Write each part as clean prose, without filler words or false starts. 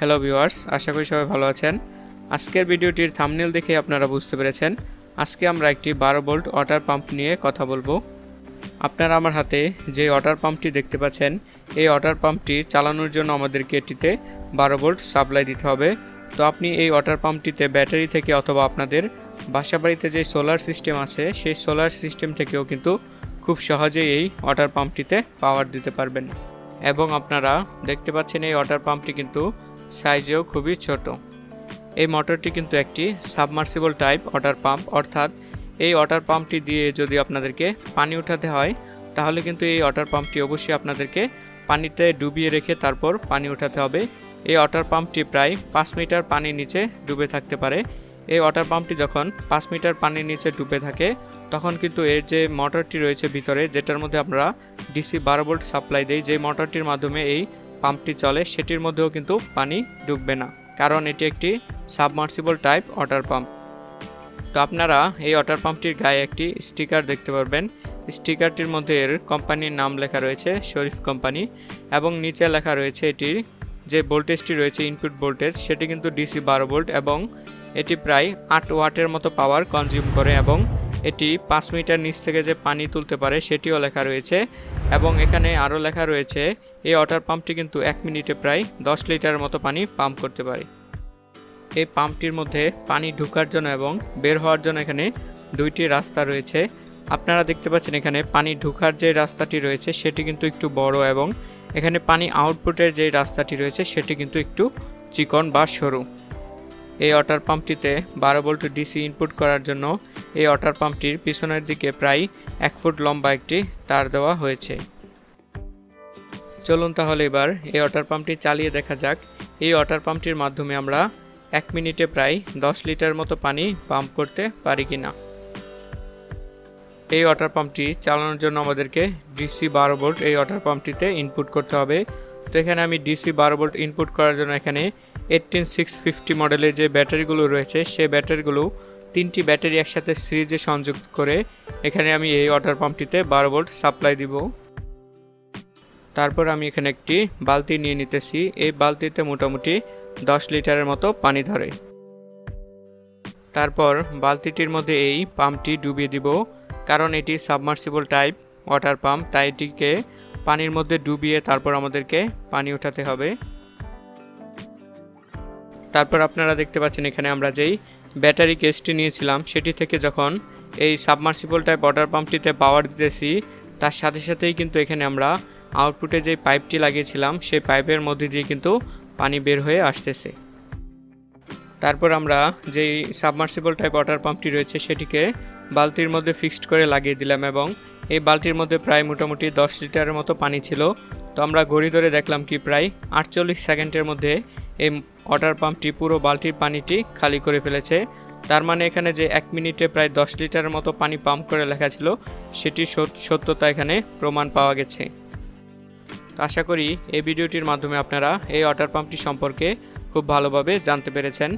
Hello viewers, আশা করি সবাই ভালো আছেন। আজকের ভিডিওটির থাম্বনেল দেখে আপনারা বুঝতে পেরেছেন আজকে আমরা একটি 12 ভোল্ট ওয়াটার পাম্প নিয়ে কথা বলবো। আপনারা আমার হাতে যে ওয়াটার পাম্পটি দেখতে পাচ্ছেন, এই ওয়াটার পাম্পটি চালানোর জন্য আমাদেরকে এটিতে 12 ভোল্ট সাপ্লাই দিতে হবে। তো আপনি এই ওয়াটার পাম্পটিতে ব্যাটারি থেকে অথবা আপনাদের বাসাবাড়িতে যে সোলার সিস্টেম আছে সেই সোলার সিস্টেম থেকেও কিন্তু খুব সহজেই এই ওয়াটার পাম্পটিতে পাওয়ার দিতে পারবেন। এবং আপনারা দেখতে পাচ্ছেন এই ওয়াটার পাম্পটি কিন্তু সাইজেও খুবই ছোট। এই মোটরটি কিন্তু একটি সাবমার্সিবল টাইপ ওয়াটার পাম্প, অর্থাৎ এই ওয়াটার পাম্পটি দিয়ে যদি আপনাদেরকে পানি উঠাতে হয় তাহলে কিন্তু এই ওয়াটার পাম্পটি অবশ্যই আপনাদেরকে পানিতে ডুবিয়ে রেখে তারপর পানি উঠাতে হবে। এই ওয়াটার পাম্পটি প্রায় 5 মিটার পানির নিচে ডুবে থাকতে পারে। এই ওয়াটার পাম্পটি যখন 5 মিটার পানির নিচে ডুবে থাকে তখন কিন্তু এর যে মোটরটি রয়েছে ভিতরে, যেটার মধ্যে আমরা ডিসি 12 ভোল্ট সাপ্লাই দেই, যে মোটরটির মাধ্যমে এই পাম্পটি চলে, সেটির মধ্যেও কিন্তু পানি ঢুকবে না, কারণ এটি একটি সাবমার্সিবল টাইপ ওয়াটার পাম্প। তো আপনারা এই ওয়াটার পাম্পটির গায়ে একটি স্টিকার দেখতে পারবেন। স্টিকারটির মধ্যে এর কোম্পানির নাম লেখা রয়েছে শরীফ কোম্পানি, এবং নিচে লেখা রয়েছে এটির যে ভোল্টেজটি রয়েছে ইনপুট ভোল্টেজ, সেটি কিন্তু ডিসি 12 ভোল্ট এবং এটি প্রায় 8 ওয়াটের মতো পাওয়ার কনজিউম করে, এবং এটি 5 মিটার নিচ থেকে যে পানি তুলতে পারে সেটিও লেখা রয়েছে। এবং এখানে আরও লেখা রয়েছে এই ওয়াটার পাম্পটি কিন্তু 1 মিনিটে প্রায় 10 লিটারের মতো পানি পাম্প করতে পারে। এই পাম্পটির মধ্যে পানি ঢোকার জন্য এবং বের হওয়ার জন্য এখানে দুইটি রাস্তা রয়েছে। আপনারা দেখতে পাচ্ছেন এখানে পানি ঢোকার যে রাস্তাটি রয়েছে সেটি কিন্তু একটু বড়, এবং এখানে পানি আউটপুটের যে রাস্তাটি রয়েছে সেটি কিন্তু একটু চিকন বা সরু। এই ওয়াটার পাম্পটিতে 12 ভোল্ট ডিসি ইনপুট করার জন্য এই ওয়াটার পাম্পটির পিছনের দিকে প্রায় 1 ফুট লম্বা একটি তার দেওয়া হয়েছে। চলুন তাহলে এবার এই ওয়াটার পাম্পটি চালিয়ে দেখা যাক এই ওয়াটার পাম্পটির মাধ্যমে আমরা 1 মিনিটে প্রায় 10 লিটার মতো পানি পাম্প করতে পারি কিনা। এই ওয়াটার পাম্পটি চালানোর জন্য আমাদেরকে ডিসি 12 ভোল্ট এই ওয়াটার পাম্পটিতে ইনপুট করতে হবে। তো এখানে আমি ডিসি 12 ভোল্ট ইনপুট করার জন্য এখানে 18650 মডেলের যে ব্যাটারিগুলো রয়েছে সেই ব্যাটারিগুলো 3টি ব্যাটারি একসাথে সিরিজে সংযুক্ত করে এখানে আমি এই ওয়াটার পাম্পটিতে 12 ভোল্ট সাপ্লাই দিব। তারপর আমি এখানে একটি বালতি নিয়ে নিতেছি। এই বালতিতে মোটামুটি 10 লিটারের মতো পানি ধরে। তারপর বালতিটির মধ্যে এই পাম্পটি ডুবিয়ে দিব, কারণ এটি সাবমার্সিবল টাইপ ওয়াটার পাম্প, তাই এটিকে পানির মধ্যে ডুবিয়ে তারপর আমাদেরকে পানি উঠাতে হবে। তারপর আপনারা দেখতে পাচ্ছেন এখানে আমরা যেই ব্যাটারি কেসটি নিয়েছিলাম সেটি থেকে যখন এই সাবমার্সিবল টাইপ ওয়াটার পাম্পটিতে পাওয়ার দিতেছি তার সাথে সাথেই কিন্তু এখানে আমরা আউটপুটে যে পাইপটি লাগিয়েছিলাম সেই পাইপের মধ্যে দিয়ে কিন্তু পানি বের হয়ে আসতেছে। তারপর আমরা যেই সাবমার্সিবল টাইপ ওয়াটার পাম্পটি রয়েছে সেটিকে বালতির মধ্যে ফিক্সড করে লাগিয়ে দিলাম, এবং এই বালতির মধ্যে প্রায় মোটামুটি 10 লিটারের মতো পানি ছিল। তো আমরা ঘড়ি ধরে দেখলাম কি প্রায় 48 সেকেন্ডের মধ্যে এই ওয়াটার পাম্পটি পুরো বালতির পানিটি খালি করে ফেলেছে। তার মানে এখানে যে 1 মিনিটে প্রায় 10 লিটারের মতো পানি পাম্প করে লেখা ছিল সেটি সত্যতা এখানে প্রমাণ পাওয়া গেছে। তো আশা করি এই ভিডিওটির মাধ্যমে আপনারা এই ওয়াটার পাম্পটি সম্পর্কে খুব ভালোভাবে জানতে পেরেছেন।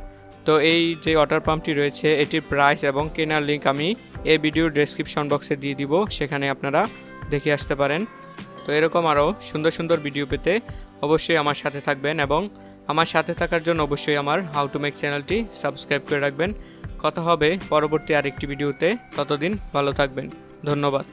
তো এই যে ওয়াটার পাম্পটি রয়েছে এটির প্রাইস এবং কেনার লিঙ্ক আমি এই ভিডিওর ডেসক্রিপশন বক্সে দিয়ে দিব, সেখানে আপনারা দেখে আসতে পারেন। তো এরকম আরও সুন্দর সুন্দর ভিডিও পেতে অবশ্যই আমার সাথে থাকবেন, এবং আমার সাথে থাকার জন্য অবশ্যই আমার হাউ টু মেক চ্যানেলটি সাবস্ক্রাইব করে রাখবেন। কথা হবে পরবর্তী আরেকটি ভিডিওতে, ততদিন ভালো থাকবেন। ধন্যবাদ।